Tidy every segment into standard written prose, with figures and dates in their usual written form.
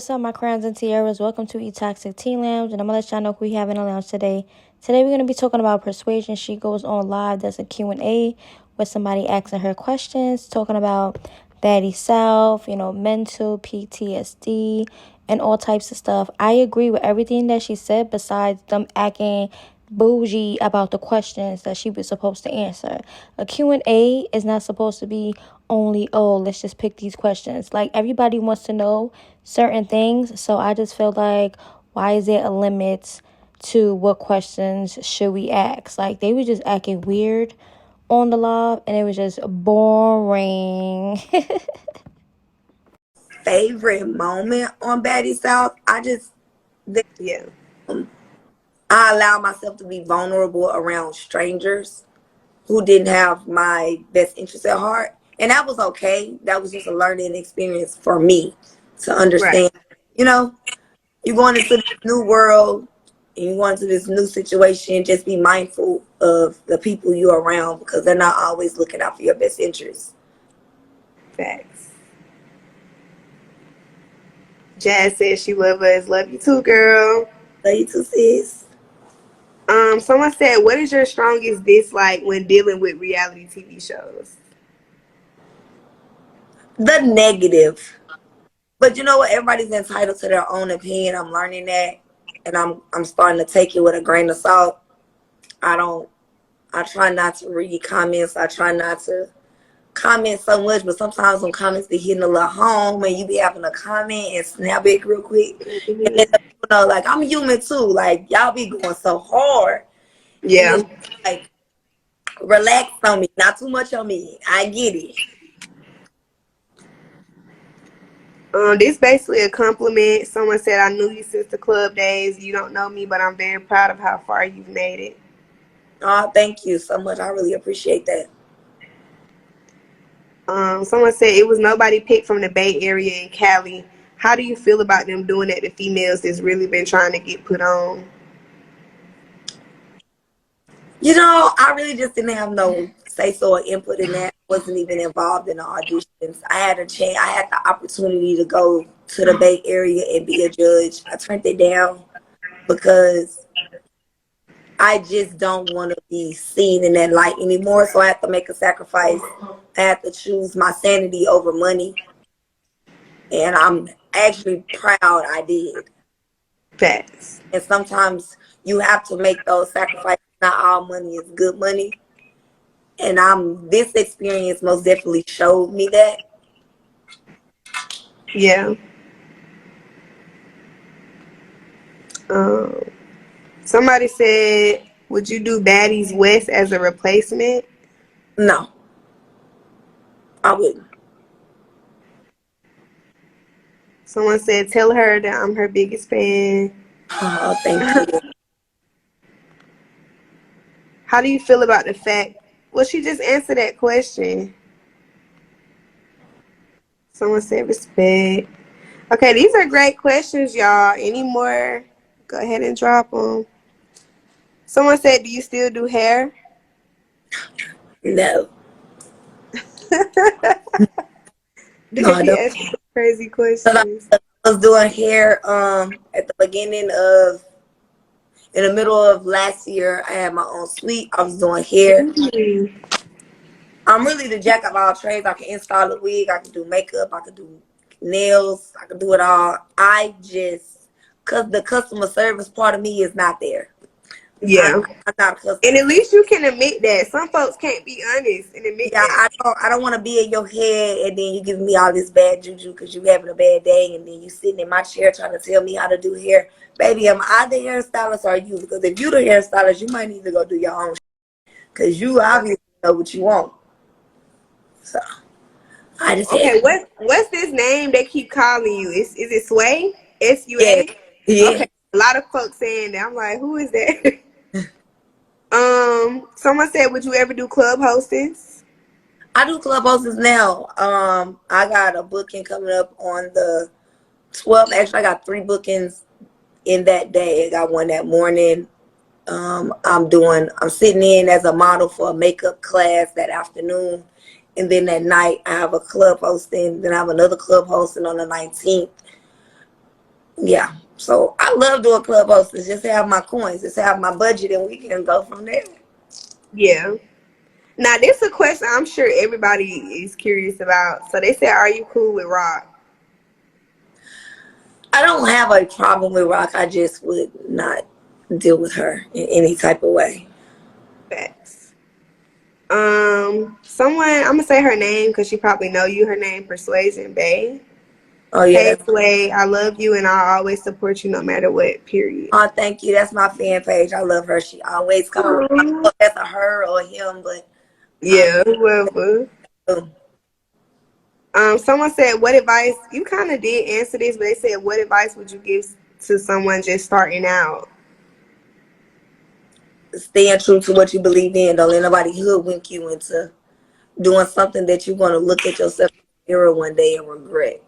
What's up, my crowns and tiaras? Welcome to EToxicTeaLounge, and I'm going to let y'all know who we have in the lounge today. Today, we're going to be talking about persuasion. She goes on live, does a Q&A with somebody asking her questions, talking about baddie self, mental, PTSD, and all types of stuff. I agree with everything that she said besides them acting bougie about the questions that she was supposed to answer. A Q&A is not supposed to be only, oh, let's just pick these questions. Like, everybody wants to know certain things, so I just feel like, why is there a limit to what questions should we ask? Like, they were just acting weird on the live, and it was just boring. Favorite moment on Baddies South, Yeah. I allowed myself to be vulnerable around strangers who didn't have my best interest at heart. And that was okay. That was just a learning experience for me to Right. understand. You're going into this new world and you're going into this new situation. Just be mindful of the people you're around because they're not always looking out for your best interests. Facts. Jazz says she love us. Love you too, girl. Love you too, sis. Someone said, what is your strongest dislike when dealing with reality TV shows? The negative. But you know what? Everybody's entitled to their own opinion. I'm learning that, and I'm starting to take it with a grain of salt. I try not to read comments. I try not to comment so much, but sometimes when comments be hitting a little home and you be having a comment and snap back real quick. And then the people know, like, I'm human too. Like, y'all be going so hard. Yeah. And it's like, relax on me. Not too much on me. I get it. This basically a compliment. Someone said, I knew you since the club days. You don't know me, but I'm very proud of how far you've made it. Oh, thank you so much. I really appreciate that. Someone said it was nobody picked from the Bay Area in Cali. How do you feel about them doing that to females that's really been trying to get put on? I really just didn't have no say so or input in that. Wasn't even involved in the auditions. I had the opportunity to go to the Bay Area and be a judge. I turned it down because I just don't want to be seen in that light anymore. So I have to make a sacrifice. I have to choose my sanity over money. And I'm actually proud I did. Facts. And sometimes you have to make those sacrifices. Not all money is good money. And this experience most definitely showed me that. Yeah. Somebody said, would you do Baddies West as a replacement? No, I wouldn't. Someone said, tell her that I'm her biggest fan. Oh, thank you. How do you feel about the fact? Well, she just answered that question. Someone said respect. Okay, these are great questions, y'all. Any more? Go ahead and drop them. Someone said, do you still do hair? No. They No, I be don't. asking crazy Because questions. I was doing hair at the in the middle of last year. I had my own suite. I was doing hair. I'm really the jack of all trades. I can install a wig. I can do makeup. I can do nails. I can do it all. Because the customer service part of me is not there. Yeah. I'm not a customer. And at least you can admit that. Some folks can't be honest and admit that. I don't want to be in your head and then you giving me all this bad juju because you having a bad day and then you sitting in my chair trying to tell me how to do hair. Baby, am I the hairstylist or you? Because if you the hairstylist, you might need to go do your own because you obviously know what you want. So I just Okay, what's this name they keep calling you? Is it Sway? S-U-A? Yeah. Okay. A lot of folks saying that. I'm like, who is that? Someone said, would you ever do club hostings? I do club hostings now. I got a booking coming up on the 12th. Actually, I got 3 bookings in that day. I got one that morning. I'm sitting in as a model for a makeup class that afternoon. And then that night I have a club hosting. Then I have another club hosting on the 19th. Yeah. So I love doing club hostess. Just have my coins, just have my budget, and we can go from there. Yeah. Now, this is a question I'm sure everybody is curious about. So they said, are you cool with Rock? I don't have a problem with Rock. I just would not deal with her in any type of way. Facts. Someone, I'm gonna say her name because she probably know you. Her name, Persuasion Bay. Oh yeah, Hey, that's. Sway, I love you and I'll always support you no matter what. Period. Oh, thank you. That's my fan page. I love her. She always come around. I don't know Aww. if that's a her or a him, but I Yeah, whoever. do. Someone said, what advice? You kind of did answer this, but they said, what advice would you give to someone just starting out? Staying true to what you believe in. Don't let nobody hoodwink you into doing something that you're going to look at yourself in the mirror one day and regret.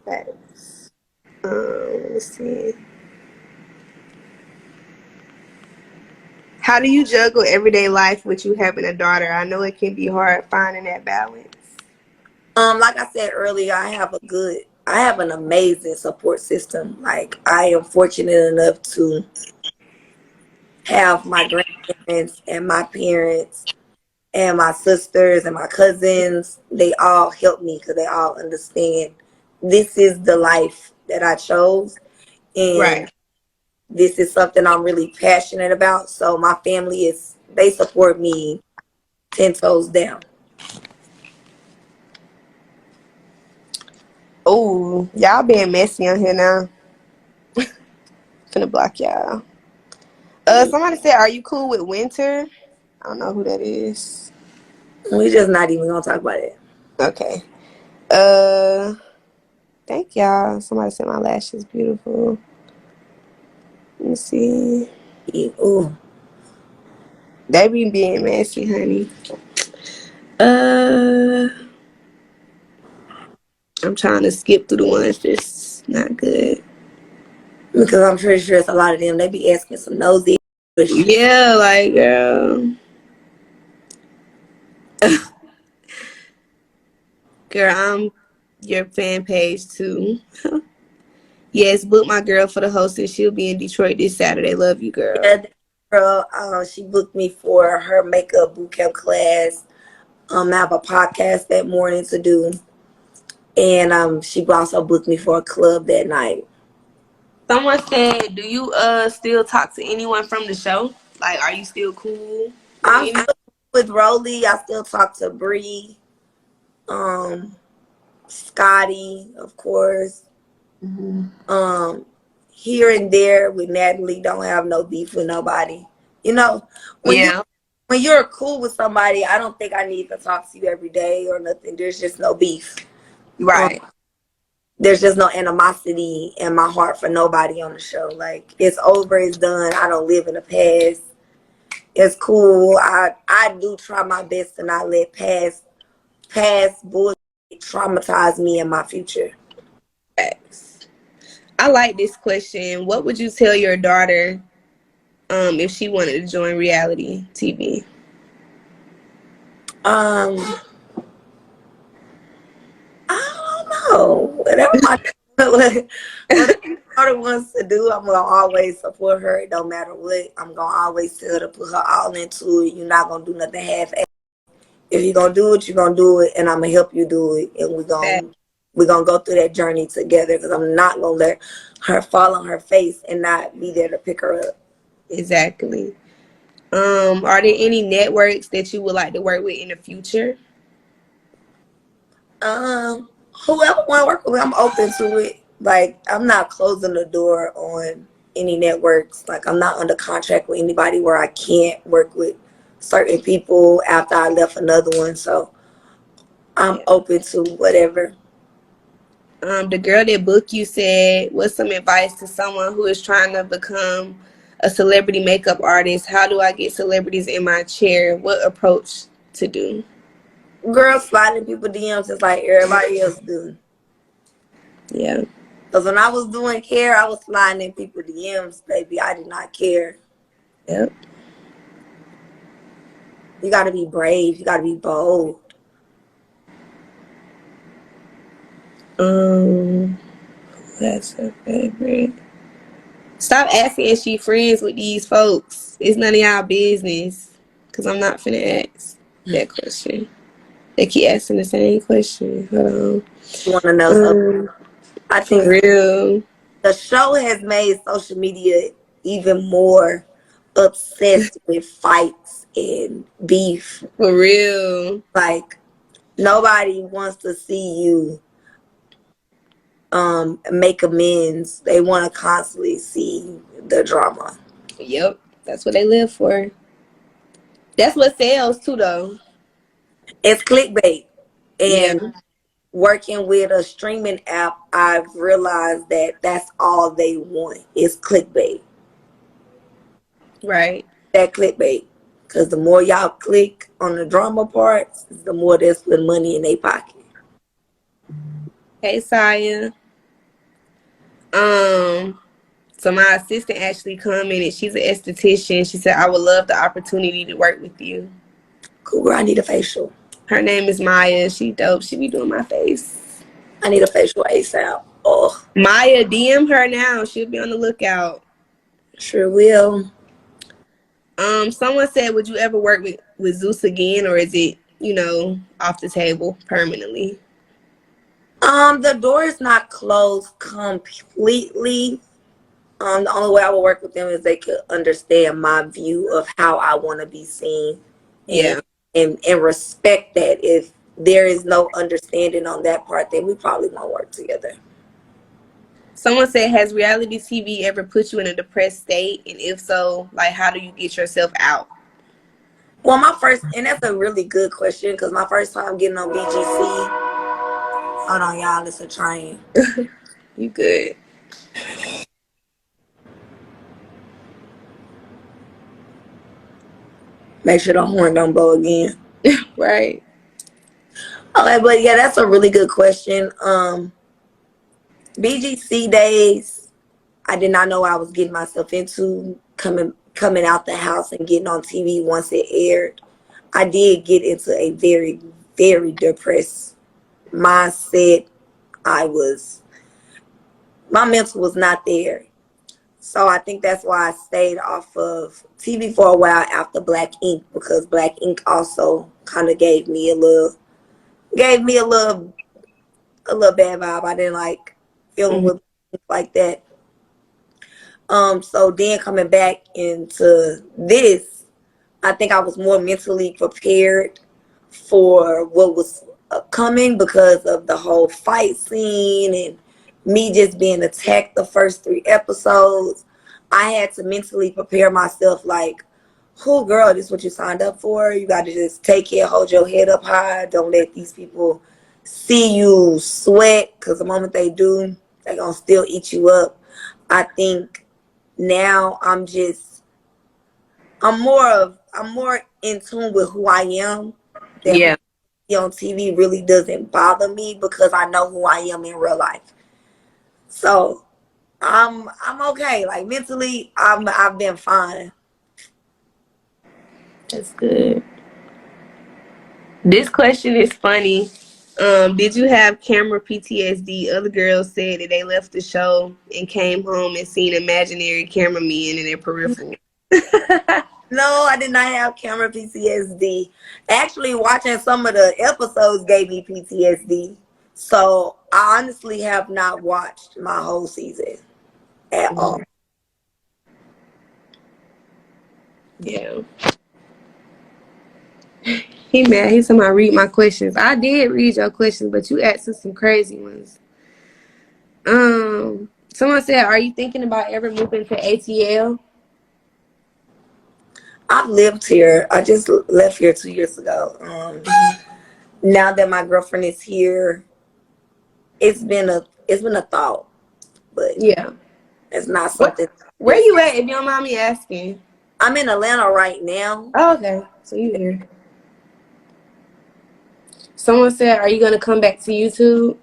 Facts. Let's see. How do you juggle everyday life with you having a daughter? I know it can be hard finding that balance. Like I said earlier, I have an amazing support system. Like I am fortunate enough to have my grandparents and my parents and my sisters and my cousins. They all help me because they all understand this is the life that I chose, and Right. this is something I'm really passionate about. So my family they support me 10 toes down. Oh, y'all being messy on here now. Finna block y'all. Somebody said, are you cool with Winter? I don't know who that is. We just not even gonna talk about it. Okay. Uh, thank y'all. Somebody said my lash is beautiful. Let me see. Ooh. They be being messy, honey. Uh, I'm trying to skip through the ones that's not good. Because I'm pretty sure it's a lot of them. They be asking some nosy questions. Yeah, like girl, girl, I'm your fan page too. Yes, book my girl for the hostess. She'll be in Detroit this Saturday. Love you, girl. Yeah, that girl, she booked me for her makeup boot camp class. I have a podcast that morning to do, and she also booked me for a club that night. Someone said, do you still talk to anyone from the show? Like, are you still cool with I'm any? still with Rolly. I still talk to Bree, um, Scotty, of course. Mm-hmm. Um, Here and there with Natalie. Don't have no beef with nobody. You know, when you Yeah, when you're cool with somebody, I don't think I need to talk to you every day or nothing. There's just no beef. Um, right. there's just no animosity in my heart for nobody on the show. Like it's over, it's done. I don't live in the past. It's cool. I do try my best to not let past bullshit traumatize me in my future. Facts. I like this question. What would you tell your daughter if she wanted to join reality TV? Um, I don't know. Whatever my daughter wants to do, I'm gonna always support her. It don't matter what. I'm gonna always tell her to put her all into it. You're not gonna do nothing half. If you're gonna do it, you're gonna do it, and I'm gonna help you do it, and Facts. we're gonna go through that journey together. Because I'm not gonna let her fall on her face and not be there to pick her up. Exactly. Are there any networks that you would like to work with in the future? Whoever want to work with me, I'm open to it. Like I'm not closing the door on any networks. Like I'm not under contract with anybody where I can't work with certain people after I left another one. So I'm Yeah. open to whatever. The girl that booked you said, what's some advice to someone who is trying to become a celebrity makeup artist? How do I get celebrities in my chair? What approach to do? Girls sliding people DMs just like everybody else do. Yeah. Because when I was doing care, I was sliding in people DMs, baby. I did not care. Yep. You got to be brave. You got to be bold. Um, That's her favorite. Stop asking if she friends with these folks. It's none of y'all business. Cause I'm not finna ask that question. They keep asking the same question. Hold You want to know on. something? I For think real. the show has made social media even more obsessed with fights and beef. For real. Like nobody wants to see you make amends. They want to constantly see the drama. Yep. That's what they live for. That's what sells too though. It's clickbait. Yeah. And working with a streaming app, I've realized that that's all they want is clickbait. Right. That clickbait. Because the more y'all click on the drama parts, the more they're putting money in their pocket. Hey Saya. So my assistant actually commented, she's an esthetician. She said, I would love the opportunity to work with you. Cool, girl, I need a facial. Her name is Maya. She dope. She be doing my face. I need a facial ASAP. Oh, Maya, DM her now. She'll be on the lookout. sure will. Someone said, would you ever work with Zeus again, or is it, off the table permanently? The door is not closed completely. The only way I would work with them is they could understand my view of how I want to be seen, and Yeah. and respect that. If there is no understanding on that part, then we probably won't work together. Someone said, has reality TV ever put you in a depressed state? And if so, like, how do you get yourself out? Well, and that's a really good question because my first time getting on BGC. Hold on, y'all, it's a train. You good. Make sure the horn don't blow again. Right. Okay, but yeah, that's a really good question. BGC days, I did not know I was getting myself into coming out the house and getting on TV once it aired. I did get into a very, very depressed mindset. My mental was not there. So I think that's why I stayed off of TV for a while after Black Ink, because Black Ink also kind of gave me a little bad vibe. I didn't like feeling with like that. So then coming back into this, I think I was more mentally prepared for what was coming because of the whole fight scene and me just being attacked the first 3 episodes. I had to mentally prepare myself like, oh girl, this is what you signed up for. You got to just take it, hold your head up high. Don't let these people see you sweat, because the moment they do, they're going to still eat you up. I think now I'm more in tune with who I am. That Yeah. on TV really doesn't bother me because I know who I am in real life. So I'm okay. Like mentally, I've been fine. That's good. This question is funny. Did you have camera PTSD? Other girls said that they left the show and came home and seen imaginary cameramen in their peripheral. No, I did not have camera PTSD. Actually, watching some of the episodes gave me PTSD. So I honestly have not watched my whole season at all. Yeah. He mad. He told me I read my questions. I did read your questions, but you asked us some crazy ones. Someone said, are you thinking about ever moving to ATL? I've lived here. I just left here 2 years ago. Now that my girlfriend is here, it's been a thought, but Yeah. it's not What? something. Where you at, if you don't mind me asking? I'm in Atlanta right now. Oh, okay. So you here. Someone said, are you going to come back to YouTube?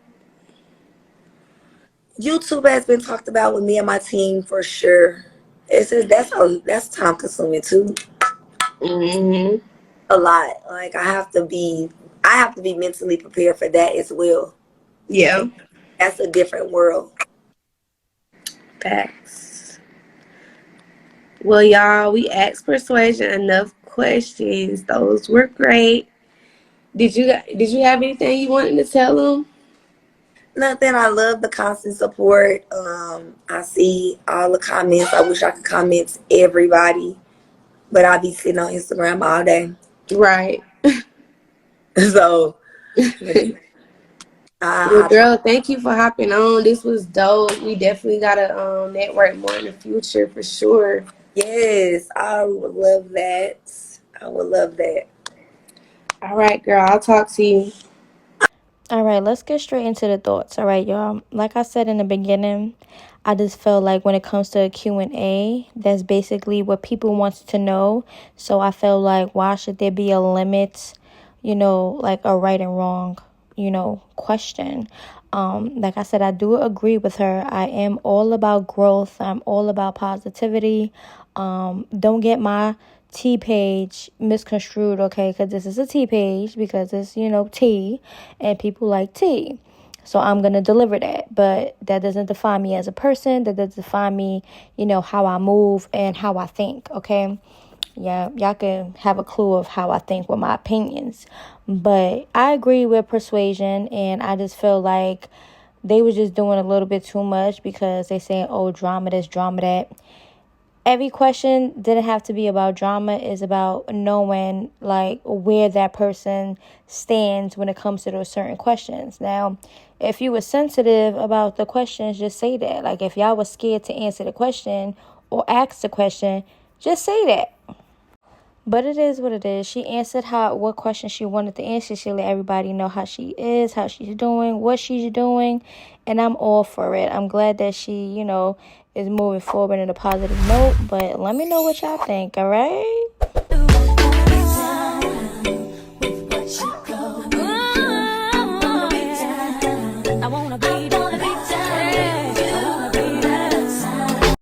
YouTube has been talked about with me and my team for sure. It's just, that's time consuming too. Mm-hmm. A lot. Like I have to be mentally prepared for that as well. Yeah. That's a different world. Facts. Well, y'all, we asked Persuasion enough questions. Those were great. Did you have anything you wanted to tell them? Nothing. I love the constant support. I see all the comments. I wish I could comment to everybody, but I be sitting on Instagram all day. Right. So, Well, girl, thank you for hopping on. This was dope. We definitely gotta network more in the future for sure. yes, I would love that. I would love that. All right, girl. I'll talk to you. All right, let's get straight into the thoughts. All right, y'all. Like I said in the beginning, I just felt like when it comes to a Q&A, that's basically what people wants to know. So I felt like, why should there be a limit, like a right and wrong, question. Like I said, I do agree with her. I am all about growth. I'm all about positivity. Don't get my T page misconstrued, okay? Because this is a T page because it's, tea and people like tea. So I'm going to deliver that. But that doesn't define me as a person. That doesn't define me, how I move and how I think, okay? Yeah, y'all can have a clue of how I think with my opinions. But I agree with Persuasion, and I just feel like they were just doing a little bit too much because they saying, oh, drama this, drama that. Every question didn't have to be about drama. It's about knowing like where that person stands when it comes to those certain questions. Now, if you were sensitive about the questions, just say that. Like if y'all was scared to answer the question or ask the question, just say that. But it is what it is. She answered what question she wanted to answer. She let everybody know how she is, how she's doing, what she's doing. And I'm all for it. I'm glad that she, is moving forward in a positive note. But let me know what y'all think, all right?